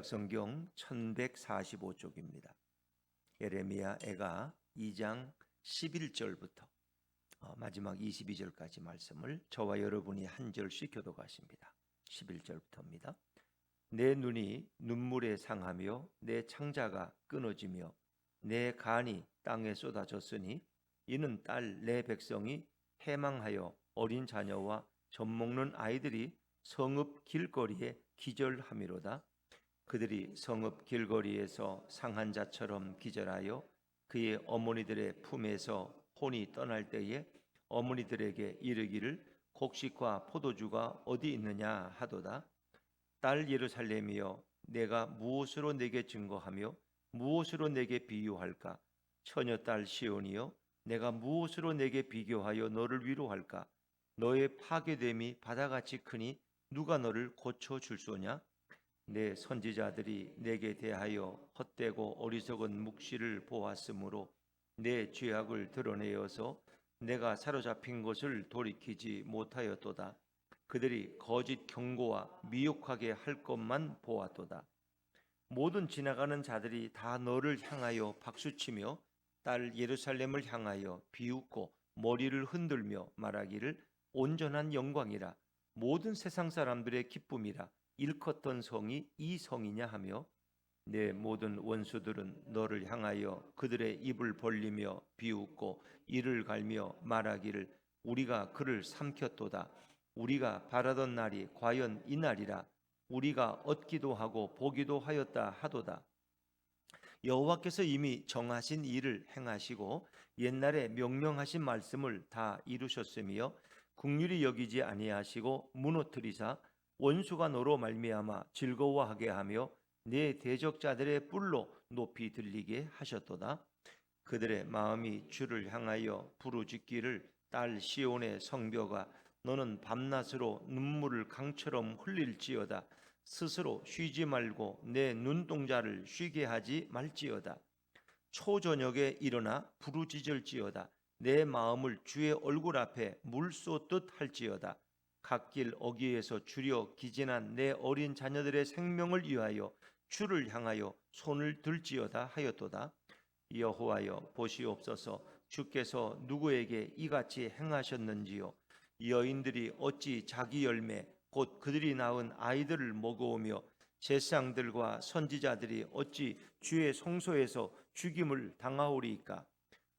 성경 1145쪽입니다. 예레미야 애가 2장 11절부터 마지막 22절까지 말씀을 저와 여러분이 한 절씩 교독하십니다. 11절부터입니다. 내 눈이 눈물에 상하며 내 창자가 끊어지며 내 간이 땅에 쏟아졌으니 이는 딸 내 백성이 해망하여 어린 자녀와 젖먹는 아이들이 성읍 길거리에 기절함이로다. 그들이 성읍 길거리에서 상한 자처럼 기절하여 그의 어머니들의 품에서 혼이 떠날 때에 어머니들에게 이르기를 곡식과 포도주가 어디 있느냐 하도다. 딸 예루살렘이여, 내가 무엇으로 내게 증거하며 무엇으로 내게 비유할까? 처녀딸 시온이여, 내가 무엇으로 내게 비교하여 너를 위로할까? 너의 파괴됨이 바다같이 크니 누가 너를 고쳐줄 소냐? 내 선지자들이 내게 대하여 헛되고 어리석은 묵시를 보았으므로 내 죄악을 드러내어서 내가 사로잡힌 것을 돌이키지 못하였도다. 그들이 거짓 경고와 미혹하게 할 것만 보았도다. 모든 지나가는 자들이 다 너를 향하여 박수치며 딸 예루살렘을 향하여 비웃고 머리를 흔들며 말하기를 온전한 영광이라, 모든 세상 사람들의 기쁨이라, 일컫던 성이 이 성이냐 하며 내 모든 원수들은 너를 향하여 그들의 입을 벌리며 비웃고 이를 갈며 말하기를 우리가 그를 삼켰도다. 우리가 바라던 날이 과연 이 날이라. 우리가 얻기도 하고 보기도 하였다 하도다. 여호와께서 이미 정하신 일을 행하시고 옛날에 명령하신 말씀을 다 이루셨으며 긍휼히 여기지 아니하시고 무너뜨리사 원수가 너로 말미암아 즐거워하게 하며 내 대적자들의 뿔로 높이 들리게 하셨도다. 그들의 마음이 주를 향하여 부르짖기를 딸 시온의 성벽아, 너는 밤낮으로 눈물을 강처럼 흘릴지어다. 스스로 쉬지 말고 내 눈동자를 쉬게 하지 말지어다. 초저녁에 일어나 부르짖을지어다. 내 마음을 주의 얼굴 앞에 물 쏟듯 할지어다. 갓길 어귀에서 줄여 기진한 내 어린 자녀들의 생명을 위하여 주를 향하여 손을 들지어다 하였도다. 여호와여, 보시옵소서. 주께서 누구에게 이같이 행하셨는지요? 여인들이 어찌 자기 열매 곧 그들이 낳은 아이들을 먹어오며 제사장들과 선지자들이 어찌 주의 성소에서 죽임을 당하오리이까?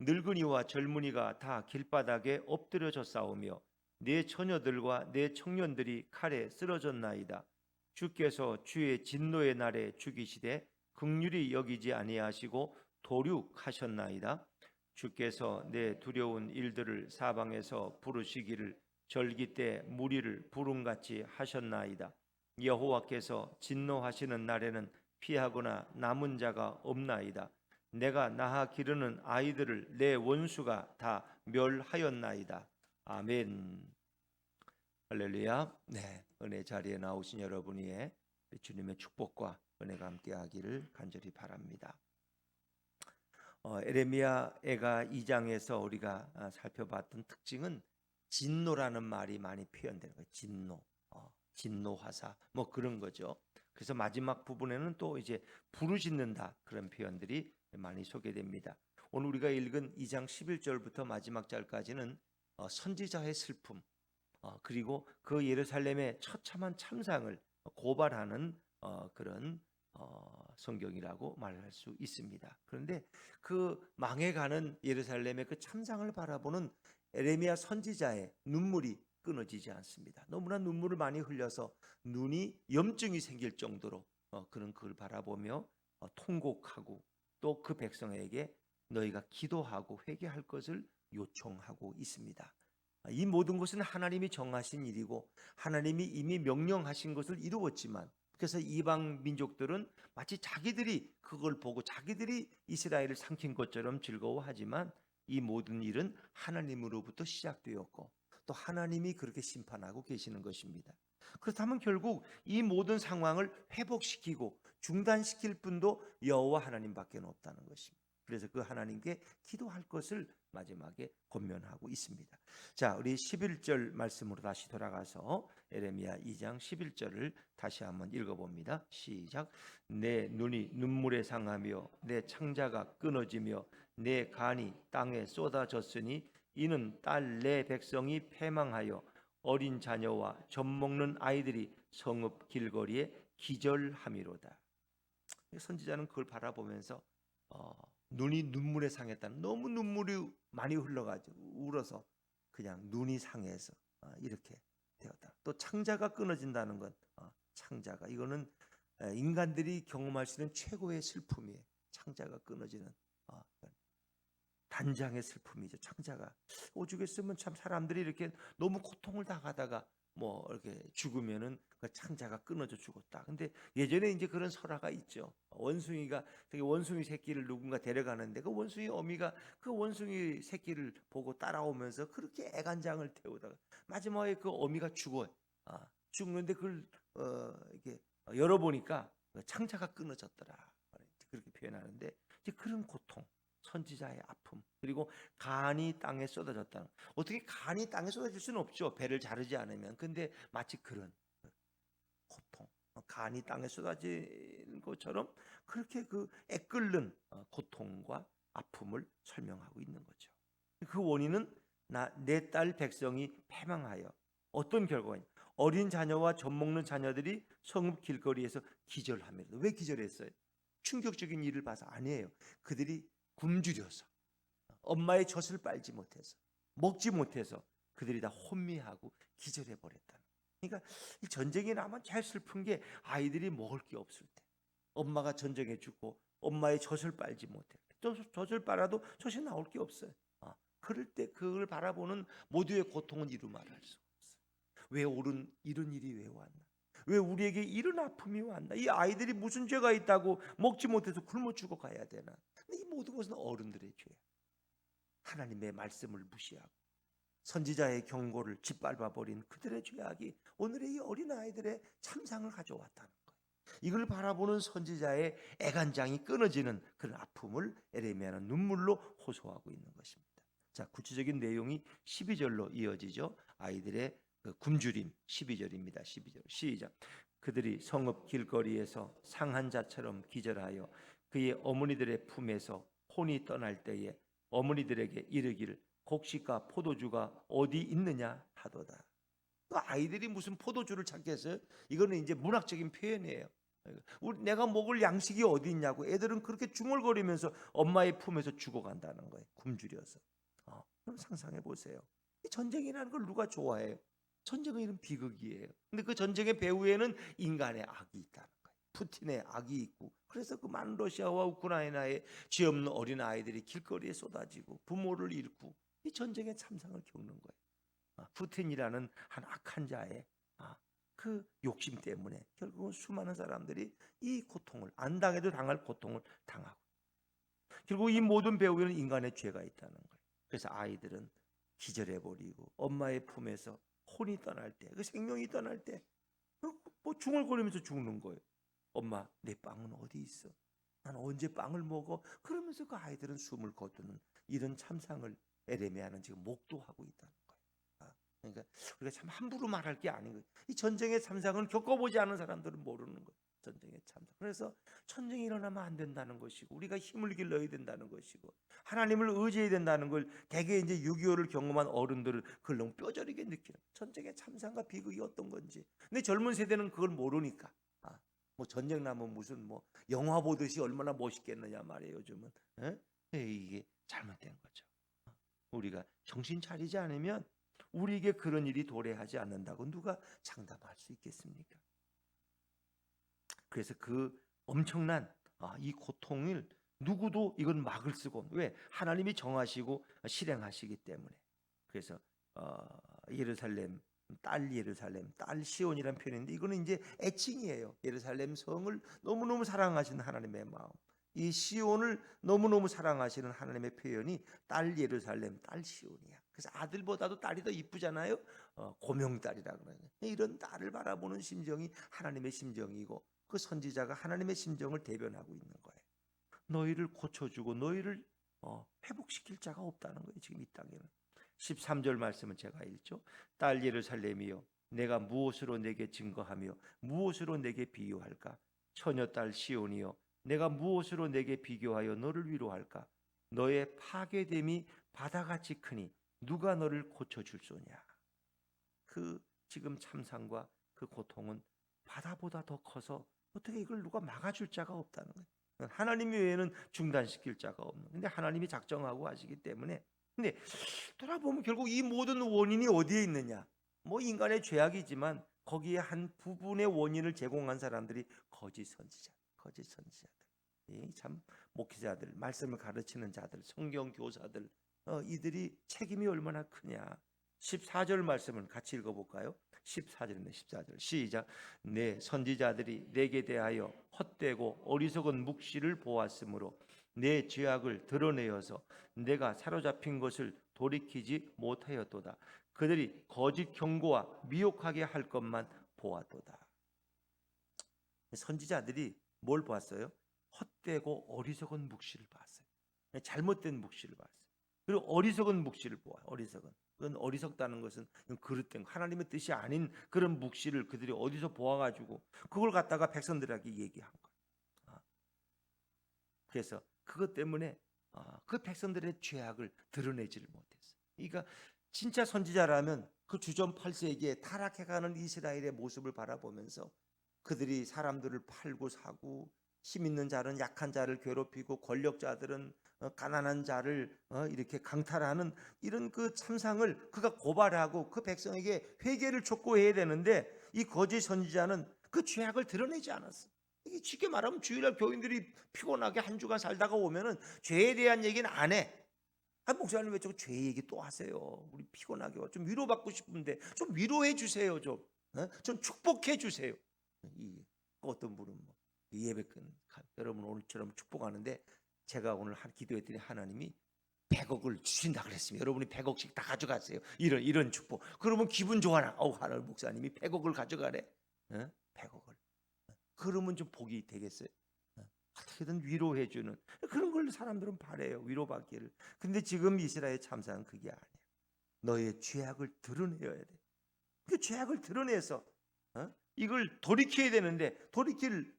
늙은이와 젊은이가 다 길바닥에 엎드려져 싸우며 내 처녀들과 내 청년들이 칼에 쓰러졌나이다. 주께서 주의 진노의 날에 죽이시되 긍휼히 여기지 아니하시고 도륙하셨나이다. 주께서 내 두려운 일들을 사방에서 부르시기를 절기 때 무리를 부름같이 하셨나이다. 여호와께서 진노하시는 날에는 피하거나 남은 자가 없나이다. 내가 낳아 기르는 아이들을 내 원수가 다 멸하였나이다. 아멘. 할렐루야. 네, 은혜 자리에 나오신 여러분 위에 주님의 축복과 은혜가 함께하기를 간절히 바랍니다. 에레미야 애가 2장에서 우리가 살펴봤던 특징은 진노라는 말이 많이 표현되는 거예요. 진노, 진노화사 뭐 그런 거죠. 그래서 마지막 부분에는 또 이제 부르짖는다 그런 표현들이 많이 소개됩니다. 오늘 우리가 읽은 2장 11절부터 마지막 절까지는 선지자의 슬픔, 그리고 그 예루살렘의 처참한 참상을 고발하는 그런 성경이라고 말할 수 있습니다. 그런데 그 망해가는 예루살렘의 그 참상을 바라보는 에레미야 선지자의 눈물이 끊어지지 않습니다. 너무나 눈물을 많이 흘려서 눈이 염증이 생길 정도로 그런 그걸 바라보며 통곡하고 또 그 백성에게 너희가 기도하고 회개할 것을 요청하고 있습니다. 이 모든 것은 하나님이 정하신 일이고 하나님이 이미 명령하신 것을 이루었지만, 그래서 이방 민족들은 마치 자기들이 그걸 보고 자기들이 이스라엘을 삼킨 것처럼 즐거워하지만 이 모든 일은 하나님으로부터 시작되었고 또 하나님이 그렇게 심판하고 계시는 것입니다. 그렇다면 결국 이 모든 상황을 회복시키고 중단시킬 분도 여호와 하나님밖에 없다는 것입니다. 그래서 그 하나님께 기도할 것을 마지막에 권면하고 있습니다. 자, 우리 11절 말씀으로 다시 돌아가서 에레미야 2장 11절을 다시 한번 읽어봅니다. 시작. 내 눈이 눈물에 상하며 내 창자가 끊어지며 내 간이 땅에 쏟아졌으니 이는 딸 내 백성이 패망하여 어린 자녀와 젖먹는 아이들이 성읍 길거리에 기절함이로다. 선지자는 그걸 바라보면서 눈이 눈물에 상했다는, 너무 눈물이 많이 흘러가지고 울어서 그냥 눈이 상해서 이렇게 되었다. 또 창자가 끊어진다는 건 창자가 이거는 인간들이 경험할 수 있는 최고의 슬픔이에요. 창자가 끊어지는 단장의 슬픔이죠. 창자가 오죽 했으면 참 사람들이 이렇게 너무 고통을 당하다가 뭐 이렇게 죽으면은 그 창자가 끊어져 죽었다. 근데 예전에 이제 그런 설화가 있죠. 원숭이가 되게 원숭이 새끼를 누군가 데려가는데 그 원숭이 어미가 그 원숭이 새끼를 보고 따라오면서 그렇게 애간장을 태우다가 마지막에 그 어미가 죽어요. 죽는데 그걸 이렇게 열어보니까 창자가 끊어졌더라. 그렇게 표현하는데 이제 그런 고통. 선지자의 아픔, 그리고 간이 땅에 쏟아졌다는, 어떻게 간이 땅에 쏟아질 수는 없죠. 배를 자르지 않으면. 근데 마치 그런 고통, 간이 땅에 쏟아지는 것처럼 그렇게 그 애끓는 고통과 아픔을 설명하고 있는 거죠. 그 원인은 내 딸 백성이 패망하여 어떤 결과냐? 어린 자녀와 젖먹는 자녀들이 성읍 길거리에서 기절합니다. 왜 기절했어요? 충격적인 일을 봐서 아니에요. 그들이 굶주려서, 엄마의 젖을 빨지 못해서, 먹지 못해서 그들이 다 혼미하고 기절해 버렸다. 그러니까 이 전쟁이 나면 제일 슬픈 게 아이들이 먹을 게 없을 때, 엄마가 전쟁에 죽고 엄마의 젖을 빨지 못해, 또 젖을 빨아도 젖이 나올 게 없어요. 그럴 때 그걸 바라보는 모두의 고통은 이루 말할 수 없어요. 왜 이런 일이 왜 왔나? 왜 우리에게 이런 아픔이 왔나? 이 아이들이 무슨 죄가 있다고 먹지 못해서 굶어 죽어 가야 되나? 근데 이 모든 것은 어른들의 죄야. 하나님의 말씀을 무시하고 선지자의 경고를 짓밟아 버린 그들의 죄악이 오늘의 이 어린 아이들의 참상을 가져왔다는 거예요. 이걸 바라보는 선지자의 애간장이 끊어지는 그런 아픔을 에레미야는 눈물로 호소하고 있는 것입니다. 자, 구체적인 내용이 12절로 이어지죠. 아이들의 그 굶주림 12절입니다. 12절 시작. 그들이 성읍 길거리에서 상한 자처럼 기절하여 그의 어머니들의 품에서 혼이 떠날 때에 어머니들에게 이르기를 곡식과 포도주가 어디 있느냐 하도다. 아이들이 무슨 포도주를 찾겠어요? 이거는 이제 문학적인 표현이에요. 내가 먹을 양식이 어디 있냐고. 애들은 그렇게 중얼거리면서 엄마의 품에서 죽어간다는 거예요. 굶주려서. 그럼 상상해 보세요. 전쟁이라는 걸 누가 좋아해요? 전쟁은 이런 비극이에요. 근데 그 전쟁의 배후에는 인간의 악이 있다는 거예요. 푸틴의 악이 있고, 그래서 그 많은 러시아와 우크라이나의 죄 없는 어린 아이들이 길거리에 쏟아지고 부모를 잃고 이 전쟁의 참상을 겪는 거예요. 푸틴이라는 한 악한 자의 그 욕심 때문에 결국은 수많은 사람들이 이 고통을, 안 당해도 당할 고통을 당하고, 결국 이 모든 배후에는 인간의 죄가 있다는 거예요. 그래서 아이들은 기절해버리고 엄마의 품에서 혼이 떠날 때, 그 생명이 떠날 때 뭐 중얼거리면서 죽는 거예요. 엄마, 내 빵은 어디 있어? 난 언제 빵을 먹어? 그러면서 그 아이들은 숨을 거두는 이런 참상을 에레미야는 지금 목도하고 있다는 거예요. 그러니까 우리가 참 함부로 말할 게 아닌 거예요. 이 전쟁의 참상은 겪어보지 않은 사람들은 모르는 거예요. 전쟁의 참상. 그래서 전쟁이 일어나면 안 된다는 것이고, 우리가 힘을 길러야 된다는 것이고, 하나님을 의지해야 된다는 걸 대개 이제 6.25를 경험한 어른들은 그걸 너무 뼈저리게 느끼는, 전쟁의 참상과 비극이 어떤 건지. 근데 젊은 세대는 그걸 모르니까 뭐 전쟁 나면 무슨 뭐 영화 보듯이 얼마나 멋있겠느냐 말이에요. 요즘은 이게 잘못된 거죠. 우리가 정신 차리지 않으면 우리에게 그런 일이 도래하지 않는다고 누가 장담할 수 있겠습니까? 그래서 그 엄청난 이 고통을 누구도 이건 막을 수가, 왜? 하나님이 정하시고 실행하시기 때문에. 그래서 예루살렘 딸 시온이라는 표현인데 이거는 이제 애칭이에요. 예루살렘 성을 너무너무 사랑하시는 하나님의 마음, 이 시온을 너무너무 사랑하시는 하나님의 표현이 딸 예루살렘, 딸 시온이야. 그래서 아들보다도 딸이 더 이쁘잖아요. 고명딸이라 그러는, 이런 딸을 바라보는 심정이 하나님의 심정이고, 그 선지자가 하나님의 심정을 대변하고 있는 거예요. 너희를 고쳐주고 너희를 회복시킬 자가 없다는 거예요. 지금 이 땅에는. 13절 말씀은 제가 읽죠. 딸 예루살렘이여, 내가 무엇으로 내게 증거하며 무엇으로 내게 비유할까? 처녀 딸 시온이여, 내가 무엇으로 내게 비교하여 너를 위로할까? 너의 파괴됨이 바다같이 크니 누가 너를 고쳐줄 소냐? 그 지금 참상과 그 고통은 바다보다 더 커서 어떻게 이걸 누가 막아줄 자가 없다는 거예요. 하나님 외에는 중단시킬 자가 없는. 근데 하나님이 작정하고 하시기 때문에. 근데 돌아보면 결국 이 모든 원인이 어디에 있느냐? 뭐 인간의 죄악이지만 거기에 한 부분의 원인을 제공한 사람들이 거짓 선지자들, 참 목회자들, 말씀을 가르치는 자들, 성경 교사들, 이들이 책임이 얼마나 크냐. 14절 말씀을 같이 읽어볼까요? 14절입니다. 14절 시작. 내 선지자들이 내게 대하여 헛되고 어리석은 묵시를 보았으므로 내 죄악을 드러내어서 내가 사로잡힌 것을 돌이키지 못하였도다. 그들이 거짓 경고와 미혹하게 할 것만 보았도다. 선지자들이 뭘 보았어요? 헛되고 어리석은 묵시를 봤어요. 잘못된 묵시를 봤어요. 그리고 어리석은 묵시를 보아요. 그건 어리석다는 것은 그릇된 하나님의 뜻이 아닌 그런 묵시를 그들이 어디서 보아가지고 그걸 갖다가 백성들에게 얘기한 거예요. 그래서 그것 때문에 그 백성들의 죄악을 드러내지를 못했어요. 그러니까 진짜 선지자라면 그 주전 8세기에 타락해가는 이스라엘의 모습을 바라보면서 그들이 사람들을 팔고 사고 힘 있는 자는 약한 자를 괴롭히고 권력자들은 가난한 자를 이렇게 강탈하는 이런 그 참상을 그가 고발하고 그 백성에게 회개를 촉구해야 되는데 이 거짓 선지자는 그 죄악을 드러내지 않았어. 이게 쉽게 말하면 주일날 교인들이 피곤하게 한 주간 살다가 오면은 죄에 대한 얘기는 안 해. 목사님 왜 자꾸 죄 얘기 또 하세요? 우리 피곤하게 와. 좀 위로받고 싶은데 좀 위로해 주세요. 좀 축복해 주세요. 어떤 분은 예배 여러분 오늘처럼 축복하는데 제가 오늘 기도했더니 하나님이 100억을 주신다 그랬습니다. 여러분이 100억씩 다 가져가세요. 이런 축복. 그러면 기분 좋아라. 하나님 목사님이 100억을 가져가래. 100억을. 그러면 좀 복이 되겠어요. 어떻게든 위로해주는 그런 걸 사람들은 바래요. 위로받기를. 근데 지금 이스라엘 참사는 그게 아니에요. 너의 죄악을 드러내야 돼. 그 죄악을 드러내서 이걸 돌이켜야 되는데 돌이킬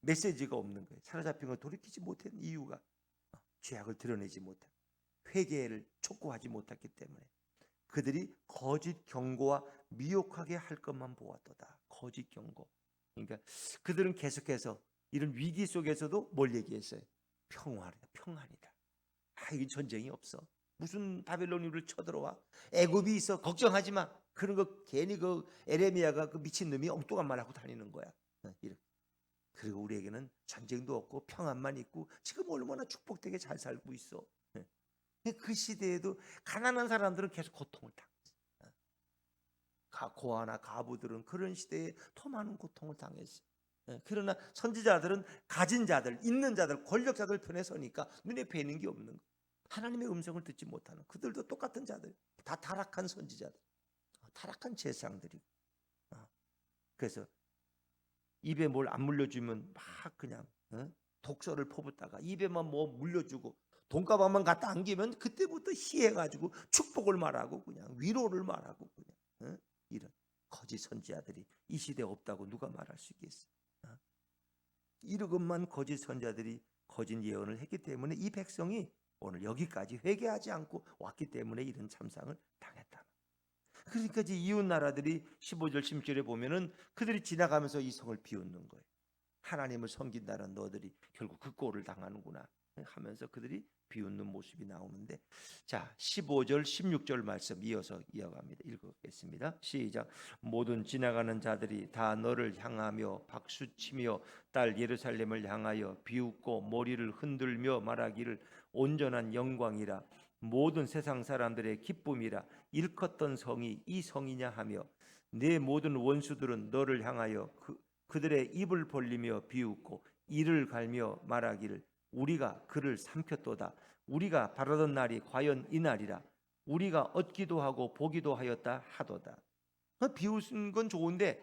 메시지가 없는 거예요. 사로잡힌 걸 돌이키지 못한 이유가 죄악을 드러내지 못한 회개를 촉구하지 못했기 때문에 그들이 거짓 경고와 미혹하게 할 것만 보았도다. 거짓 경고. 그러니까 그들은 계속해서 이런 위기 속에서도 뭘 얘기했어요? 평안이다. 이게 전쟁이 없어. 무슨 바벨론이 우리를 쳐들어와? 애굽이 있어. 걱정하지 마. 그런 거 괜히 그 에레미야가 그 미친 놈이 엉뚱한 말 하고 다니는 거야. 이렇게. 그리고 우리에게는 전쟁도 없고 평안만 있고 지금 얼마나 축복되게 잘 살고 있어. 그 시대에도 가난한 사람들은 계속 고통을 당했어. 고아나 가부들은 그런 시대에 더 많은 고통을 당했어. 그러나 선지자들은 가진 자들, 있는 자들, 권력자들 편에 서니까 눈에 뵈는 게 없는 거. 하나님의 음성을 듣지 못하는 그들도 똑같은 자들, 다 타락한 선지자들, 타락한 제사장들이고. 그래서 입에 뭘 안 물려주면 막 그냥 독서를 퍼붓다가 입에만 뭐 물려주고 돈가방만 갖다 안기면 그때부터 희해가지고 축복을 말하고 그냥 위로를 말하고 그냥 이런 거짓 선지자들이 이 시대에 없다고 누가 말할 수 있겠어? 이러것만 거짓 선지자들이 거짓 예언을 했기 때문에 이 백성이 오늘 여기까지 회개하지 않고 왔기 때문에 이런 참상을 당했다. 그러니까 이제 이웃 나라들이 15절 16절에 보면은 그들이 지나가면서 이 성을 비웃는 거예요. 하나님을 섬긴다는 너들이 결국 그 꼴을 당하는구나 하면서 그들이 비웃는 모습이 나오는데, 자 15절 16절 말씀 이어서 이어갑니다. 읽겠습니다. 시작. 모든 지나가는 자들이 다 너를 향하며 박수치며 딸 예루살렘을 향하여 비웃고 머리를 흔들며 말하기를 온전한 영광이라, 모든 세상 사람들의 기쁨이라, 일컫던 성이 이 성이냐 하며 내 모든 원수들은 너를 향하여 그들의 입을 벌리며 비웃고 이를 갈며 말하기를 우리가 그를 삼켰도다. 우리가 바라던 날이 과연 이 날이라. 우리가 얻기도 하고 보기도 하였다 하도다. 비웃은 건 좋은데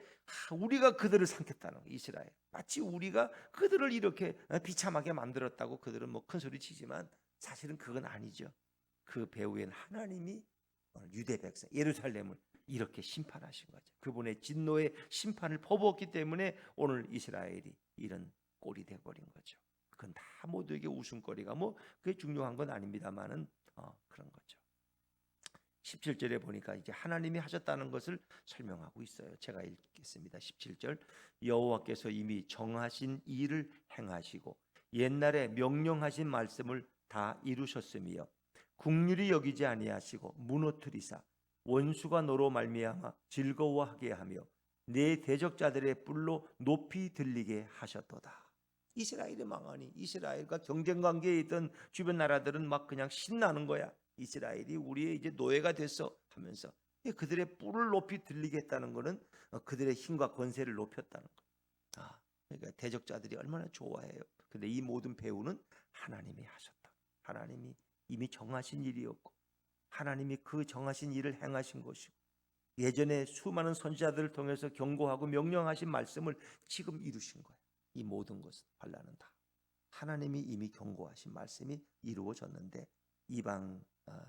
우리가 그들을 삼켰다는 거. 이스라엘 마치 우리가 그들을 이렇게 비참하게 만들었다고 그들은 뭐 큰 소리 치지만 사실은 그건 아니죠. 그 배후엔 하나님이 유대 백성 예루살렘을 이렇게 심판하신 거죠. 그분의 진노의 심판을 퍼부었기 때문에 오늘 이스라엘이 이런 꼴이 되어버린 거죠. 그건 다 모두에게 웃음거리가 뭐 그게 중요한 건 아닙니다만은 그런 거죠. 17절에 보니까 이제 하나님이 하셨다는 것을 설명하고 있어요. 제가 읽겠습니다. 17절 여호와께서 이미 정하신 일을 행하시고 옛날에 명령하신 말씀을 다 이루셨으며 긍휼히 여기지 아니하시고 무너뜨리사 원수가 너로 말미암아 즐거워하게 하며 내 대적자들의 뿔로 높이 들리게 하셨도다. 이스라엘이 망하니 이스라엘과 경쟁 관계에 있던 주변 나라들은 막 그냥 신나는 거야. 이스라엘이 우리의 이제 노예가 됐어 하면서 그들의 뿔을 높이 들리겠다는 것은 그들의 힘과 권세를 높였다는 거. 그러니까 대적자들이 얼마나 좋아해요. 근데 이 모든 배후는 하나님이 하셨다. 하나님이 이미 정하신 일이었고 하나님이 그 정하신 일을 행하신 것이고 예전에 수많은 선지자들을 통해서 경고하고 명령하신 말씀을 지금 이루신 거예요. 이 모든 것은 반란은 다 하나님이 이미 경고하신 말씀이 이루어졌는데 이방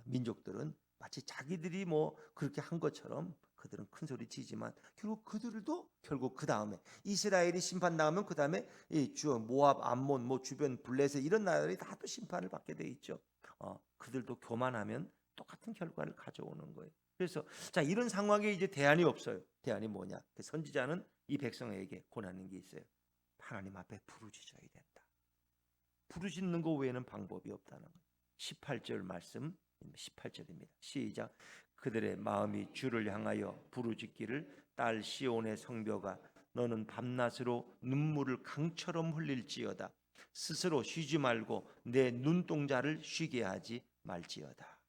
민족들은 마치 자기들이 뭐 그렇게 한 것처럼 그들은 큰 소리 치지만 결국 그 다음에 이스라엘이 심판당하면 그 다음에 모압, 암몬, 뭐 주변 블레셋 이런 나라들이 다 또 심판을 받게 돼 있죠. 그들도 교만하면 똑같은 결과를 가져오는 거예요. 그래서 자 이런 상황에 이제 대안이 없어요. 대안이 뭐냐? 선지자는 이 백성에게 권하는 게 있어요. 하나님 앞에 부르짖어야 된다. 부르짖는 거 외에는 방법이 없다는 거예요. 18절 말씀 18절입니다. 시작. 그들의 마음이 주를 향하여 부르짖기를 딸 시온의 성벽아 너는 밤낮으로 눈물을 강처럼 흘릴지어다. 스스로 쉬지 말고 내 눈동자를 쉬게 하지 말지어다.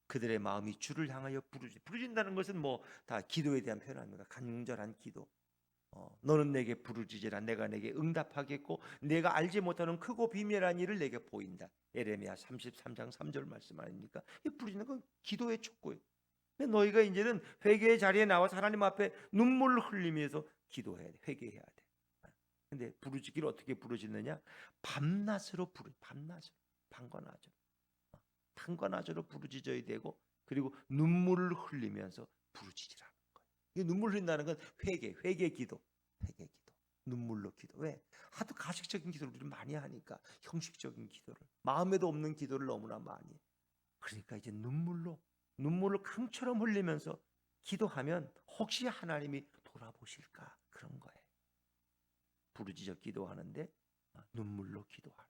그들의 마음이 주를 향하여 부르짖는다는 것은 뭐 다 기도에 대한 표현 아닙니까? 간절한 기도. 너는 내게 부르짖으라 내가 내게 응답하겠고 내가 알지 못하는 크고 비밀한 일을 내게 보인다. 에레미야 33장 3절 말씀 아닙니까? 이 부르짖는 건 기도의 촉구예요. 근데 너희가 이제는 회개의 자리에 나와서 하나님 앞에 눈물을 흘리면서 기도해야 돼. 회개해야 돼. 근데 부르짖기를 어떻게 부르짖느냐? 밤낮으로 밤낮으로 방관하저로 부르짖어야 되고 그리고 눈물을 흘리면서 부르짖으라는 거예요. 이 눈물 흘린다는 건 회개 기도. 눈물로 기도. 왜? 하도 가식적인 기도를 우리는 많이 하니까 형식적인 기도를 마음에도 없는 기도를 너무나 많이 해. 그러니까 이제 눈물을 강처럼 흘리면서 기도하면 혹시 하나님이 돌아보실까 그런 거예요. 부르짖어 기도하는데 눈물로 기도하라.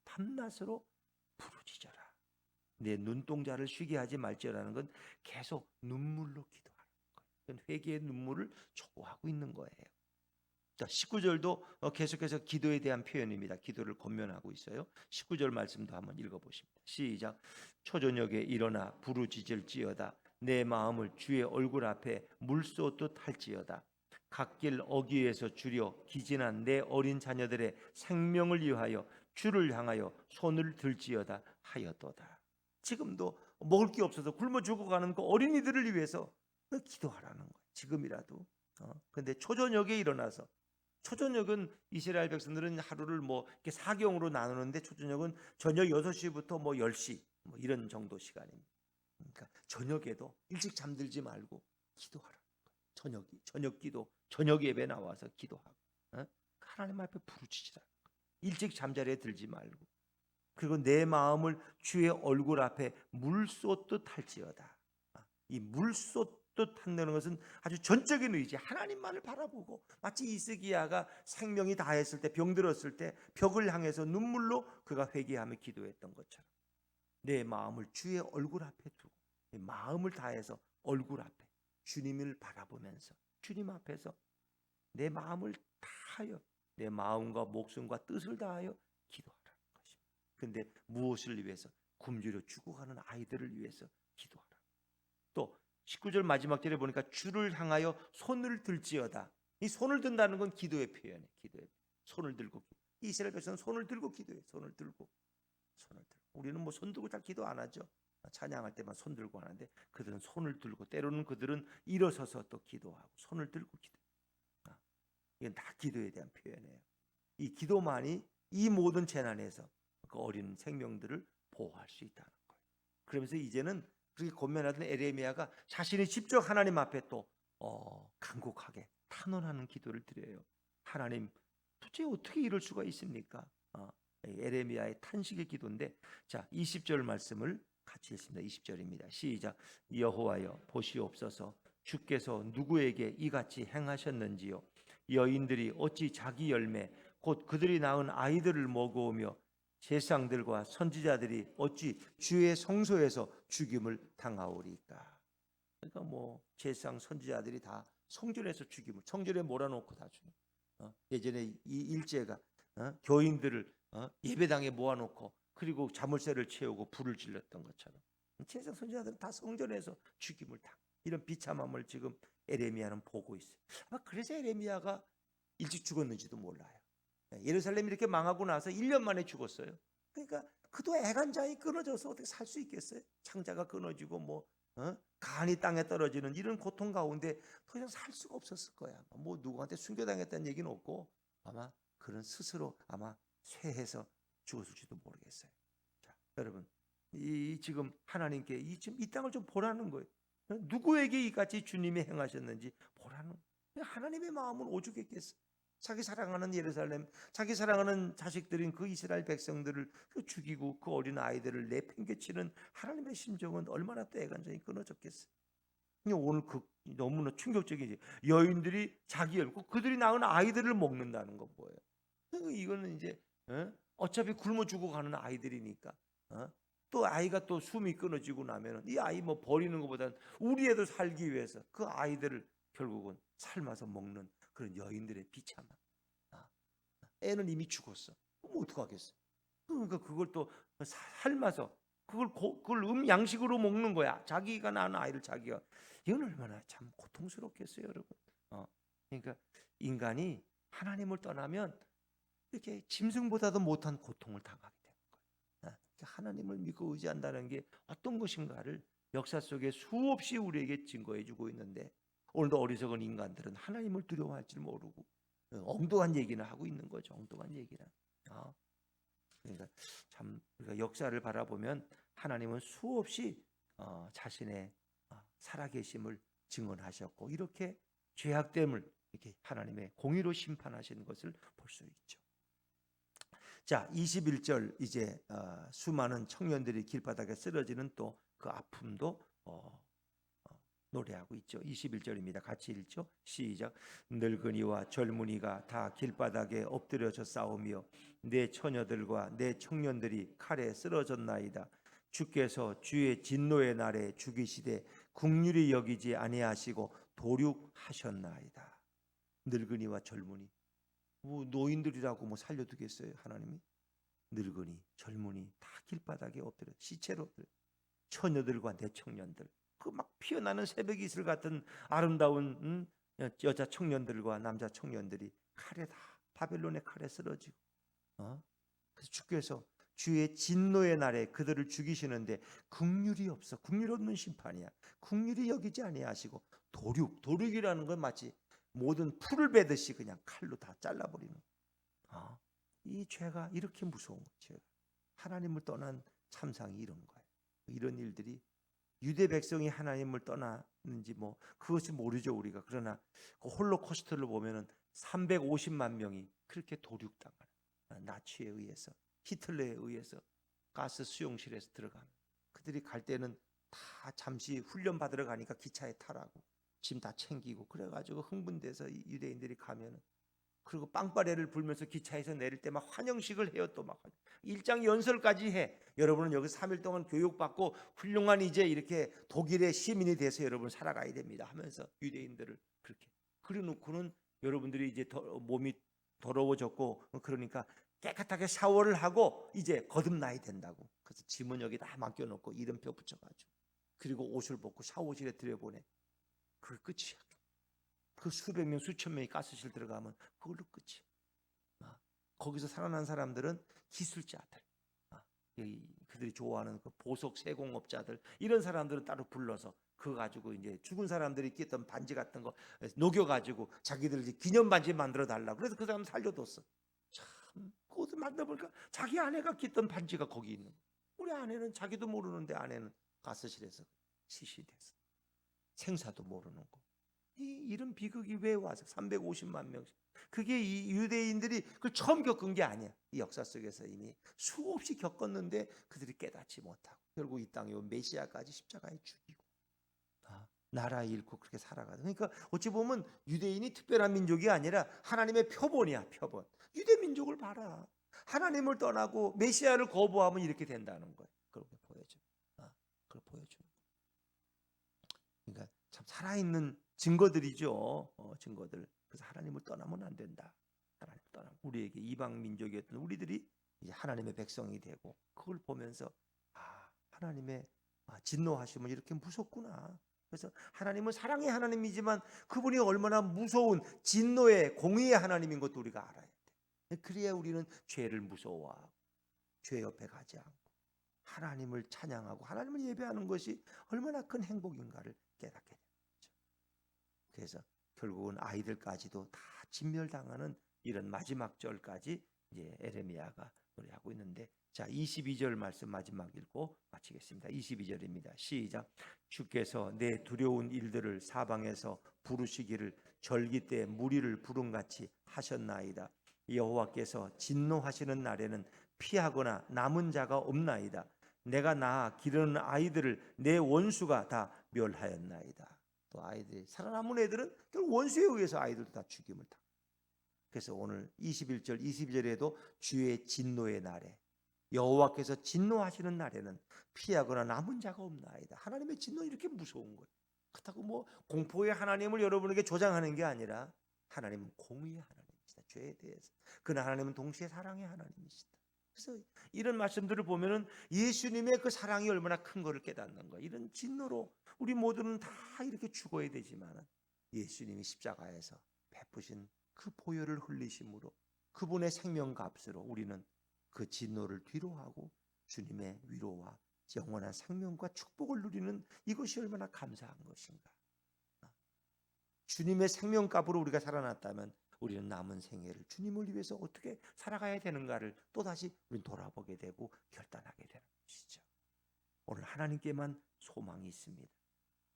밤낮으로 부르짖어라. 내 눈동자를 쉬게 하지 말지어라는 건 계속 눈물로 기도하는 거예요. 회개의 눈물을 촉구하고 있는 거예요. 자, 19절도 계속해서 기도에 대한 표현입니다. 기도를 권면하고 있어요. 19절 말씀도 한번 읽어보십니다. 시작. 초저녁에 일어나 부르짖을지어다. 내 마음을 주의 얼굴 앞에 물쏟듯 할지어다. 갓길 어귀에서 줄여 기진한 내 어린 자녀들의 생명을 위하여 주를 향하여 손을 들지어다 하였도다. 지금도 먹을 게 없어서 굶어 죽어가는 그 어린이들을 위해서 기도하라는 거예요. 지금이라도. 근데 초저녁에 일어나서 초저녁은 이스라엘 백성들은 하루를 뭐 이렇게 사경으로 나누는데 초저녁은 저녁 6시부터 뭐 10시 뭐 이런 정도 시간입니다. 그러니까 저녁에도 일찍 잠들지 말고 기도하라는 거예요. 저녁 기도, 저녁 예배 나와서 기도하고 하나님 앞에 부르짖으라. 일찍 잠자리에 들지 말고 그리고 내 마음을 주의 얼굴 앞에 물쏟듯 할지어다. 이 물쏟듯 한다는 것은 아주 전적인 의지, 하나님만을 바라보고 마치 이스기야가 생명이 다했을 때 병들었을 때 벽을 향해서 눈물로 그가 회개하며 기도했던 것처럼 내 마음을 주의 얼굴 앞에 두고 마음을 다해서 얼굴 앞에 주님을 바라보면서 주님 앞에서 내 마음을 다하여 내 마음과 목숨과 뜻을 다하여 기도하라는 것입니다. 근데 무엇을 위해서? 굶주려 죽어가는 아이들을 위해서 기도하라. 또 19절 마지막 절에 보니까 주를 향하여 손을 들지어다. 이 손을 든다는 건 기도의 표현이에요. 손을 들고 이스라엘 백성은 손을 들고 기도해요. 손을 들고 우리는 뭐 손 들고 잘 기도 안 하죠. 찬양할 때만 손 들고 하는데 그들은 손을 들고, 때로는 그들은 일어서서 또 기도하고 손을 들고 기도. 이건 다 기도에 대한 표현이에요. 이 기도만이 이 모든 재난에서 그 어린 생명들을 보호할 수 있다는 거예요. 그러면서 이제는 그렇게 권면하던 에레미야가 자신이 직접 하나님 앞에 또 간곡하게 탄원하는 기도를 드려요. 하나님, 도대체 어떻게 이럴 수가 있습니까? 에레미야의 탄식의 기도인데, 자 20절 말씀을 같이 읽습니다. 20절입니다. 시작. 여호와여 보시옵소서, 주께서 누구에게 이같이 행하셨는지요? 여인들이 어찌 자기 열매 곧 그들이 낳은 아이들을 먹어오며 제사장들과 선지자들이 어찌 주의 성소에서 죽임을 당하오리까? 그러니까 뭐 제사장 선지자들이 다 성전에서 죽임을, 성전에 몰아놓고 다 죽임. 예전에 이 일제가 교인들을 예배당에 모아놓고 그리고 자물쇠를 채우고 불을 질렀던 것처럼 제사장 선지자들은 다 성전에서 죽임을 당. 이런 비참함을 지금 에레미야는 보고 있어요. 아마 그래서 에레미야가 일찍 죽었는지도 몰라요. 예루살렘이 이렇게 망하고 나서 1년 만에 죽었어요. 그러니까 그도 애간장이 끊어져서 어떻게 살 수 있겠어요? 창자가 끊어지고 뭐 간이 땅에 떨어지는 이런 고통 가운데 더 이상 살 수가 없었을 거야. 뭐 누구한테 순교당했다는 얘기는 없고 아마 그런 스스로 아마 쇠해서 죽었을지도 모르겠어요. 자, 여러분, 이 지금 하나님께 지금 이 땅을 좀 보라는 거예요. 누구에게 이같이 주님이 행하셨는지 보라는. 하나님의 마음은 오죽했겠어. 자기 사랑하는 예루살렘, 자기 사랑하는 자식들인 그 이스라엘 백성들을 죽이고 그 어린 아이들을 내팽개치는 하나님의 심정은 얼마나 또 애간장이 끊어졌겠어. 오늘 그 너무나 충격적이지. 여인들이 자기 열고 그들이 낳은 아이들을 먹는다는 건 뭐예요? 이거는 이제 어차피 굶어 죽어가는 아이들이니까. 또 아이가 또 숨이 끊어지고 나면은 이 아이 뭐 버리는 것보다는 우리 애도 살기 위해서 그 아이들을 결국은 삶아서 먹는 그런 여인들의 비참함. 애는 이미 죽었어. 그럼 어떡하겠어? 그러니까 그걸 또 삶아서 그걸 양식으로 먹는 거야. 자기가 낳은 아이를 자기가. 이건 얼마나 참 고통스럽겠어요, 여러분. 그러니까 인간이 하나님을 떠나면 이렇게 짐승보다도 못한 고통을 당하게 되는 거예요. 하나님을 믿고 의지한다는 게 어떤 것인가를 역사 속에 수없이 우리에게 증거해주고 있는데, 오늘도 어리석은 인간들은 하나님을 두려워할 줄 모르고 엉뚱한 얘기는 하고 있는 거죠. 엉뚱한 얘기는. 그러니까 참 우리가 역사를 바라보면 하나님은 수없이 자신의 살아계심을 증언하셨고 이렇게 죄악됨을 이렇게 하나님의 공의로 심판하시는 것을 볼 수 있죠. 자, 21절 이제 수많은 청년들이 길바닥에 쓰러지는 또 그 아픔도 노래하고 있죠. 21절입니다. 같이 읽죠. 시작. 늙은이와 젊은이가 다 길바닥에 엎드려져 싸우며 내 처녀들과 내 청년들이 칼에 쓰러졌나이다. 주께서 주의 진노의 날에 죽이시되 긍휼히 여기지 아니하시고 도륙하셨나이다. 늙은이와 젊은이, 뭐 노인들이라고 뭐 살려두겠어요 하나님이? 늙은이, 젊은이 다 길바닥에 엎드려 시체로 엎드려. 처녀들과 내 청년들, 그 막 피어나는 새벽 이슬 같은 아름다운 여자 청년들과 남자 청년들이 칼에 다 바벨론의 칼에 쓰러지고, 그래서 주께서 주의 진노의 날에 그들을 죽이시는데 긍휼이 없어. 긍휼 없는 심판이야. 긍휼히 여기지 아니하시고 도륙이라는 건 마치 모든 풀을 베듯이 그냥 칼로 다 잘라버리는. 이 죄가 이렇게 무서운 거죠. 하나님을 떠난 참상이 이런 거예요. 이런 일들이 유대 백성이 하나님을 떠났는지 뭐 그것이 모르죠 우리가. 그러나 그 홀로코스트를 보면은 350만 명이 그렇게 도륙당하는, 나치에 의해서, 히틀러에 의해서 가스 수용실에서 들어가는, 그들이 갈 때는 다 잠시 훈련 받으러 가니까 기차에 타라고 짐 다 챙기고 그래가지고 흥분돼서 유대인들이 가면은, 그리고 빵빠레를 불면서 기차에서 내릴 때 막 환영식을 해요. 또 막 일장 연설까지 해. 여러분은 여기 3일 동안 교육받고 훌륭한 이제 이렇게 독일의 시민이 돼서 여러분 살아가야 됩니다 하면서 유대인들을 그렇게 그래놓고는 여러분들이 이제 몸이 더러워졌고 그러니까 깨끗하게 샤워를 하고 이제 거듭나야 된다고. 그래서 짐은 여기다 맡겨놓고 이름표 붙여가지고 그리고 옷을 벗고 샤워실에 들여보내. 그게 끝이야. 그 수백 명 수천 명이 가스실 들어가면 그걸로 끝이야. 거기서 살아난 사람들은 기술자들, 그들이 좋아하는 그 보석 세공업자들 이런 사람들은 따로 불러서 그거 가지고 이제 죽은 사람들이 끼던 반지 같은 거 녹여가지고 자기들 이제 기념 반지 만들어 달라고. 그래서 그 사람 살려뒀어. 참 그것을 만나 보니까 자기 아내가 끼던 반지가 거기 있는 거야. 우리 아내는 자기도 모르는데 아내는 가스실에서 시시됐어. 생사도 모르는 거. 이런 비극이 왜 와서 350만 명씩. 그게 이 유대인들이 그걸 처음 겪은 게 아니야. 이 역사 속에서 이미 수없이 겪었는데 그들이 깨닫지 못하고 결국 이 땅에 온 메시아까지 십자가에 죽이고 나라 잃고 그렇게 살아가는. 그러니까 어찌 보면 유대인이 특별한 민족이 아니라 하나님의 표본이야, 표본. 유대 민족을 봐라. 하나님을 떠나고 메시아를 거부하면 이렇게 된다는 거예요. 그렇게 보여줘. 그걸 보여주는 거예요. 그러니까 참 살아있는 증거들이죠. 증거들. 그래서 하나님을 떠나면 안 된다. 하나님을 떠나면 우리에게 이방 민족이었던 우리들이 이제 하나님의 백성이 되고 그걸 보면서 하나님의 진노하심은 이렇게 무섭구나. 그래서 하나님은 사랑의 하나님이지만 그분이 얼마나 무서운 진노의 공의의 하나님인 것도 우리가 알아야 돼. 그래야 우리는 죄를 무서워하고 죄 옆에 가지 않고 하나님을 찬양하고 하나님을 예배하는 것이 얼마나 큰 행복인가를 깨닫게 되는 거죠. 그래서 결국은 아이들까지도 다 진멸당하는 이런 마지막 절까지 이제 에레미야가 노래하고 있는데, 자 22절 말씀 마지막 읽고 마치겠습니다. 22절입니다. 시작. 주께서 내 두려운 일들을 사방에서 부르시기를 절기 때 무리를 부름같이 하셨나이다. 여호와께서 진노하시는 날에는 피하거나 남은 자가 없나이다. 내가 낳아 기르는 아이들을 내 원수가 다 멸하였나이다. 또 아이들이 살아남은 애들은 결국 원수에 의해서 아이들도 다 죽임을 당합니다. 그래서 오늘 21절 22절에도 주의 진노의 날에 여호와께서 진노하시는 날에는 피하거나 남은 자가 없나이다. 하나님의 진노는 이렇게 무서운 거예요. 그렇다고 뭐 공포의 하나님을 여러분에게 조장하는 게 아니라 하나님은 공의의 하나님이시다. 죄에 대해서. 그러나 하나님은 동시에 사랑의 하나님이시다. 그래서 이런 말씀들을 보면은 예수님의 그 사랑이 얼마나 큰 거를 깨닫는 거예요. 이런 진노로 우리 모두는 다 이렇게 죽어야 되지만 예수님이 십자가에서 베푸신 그 보혈을 흘리심으로 그분의 생명값으로 우리는 그 진노를 뒤로하고 주님의 위로와 영원한 생명과 축복을 누리는 이것이 얼마나 감사한 것인가. 주님의 생명값으로 우리가 살아났다면 우리는 남은 생애를 주님을 위해서 어떻게 살아가야 되는가를 또다시 우리는 돌아보게 되고 결단하게 되는 것이죠. 오늘 하나님께만 소망이 있습니다.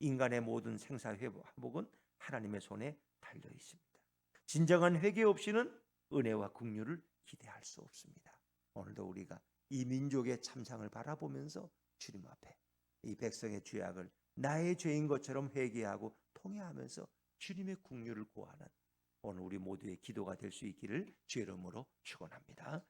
인간의 모든 생사회복은 하나님의 손에 달려 있습니다. 진정한 회개 없이는 은혜와 긍휼을 기대할 수 없습니다. 오늘도 우리가 이 민족의 참상을 바라보면서 주님 앞에 이 백성의 죄악을 나의 죄인 것처럼 회개하고 통회하면서 주님의 긍휼을 구하는 오늘 우리 모두의 기도가 될 수 있기를 주의 이름으로 축원합니다.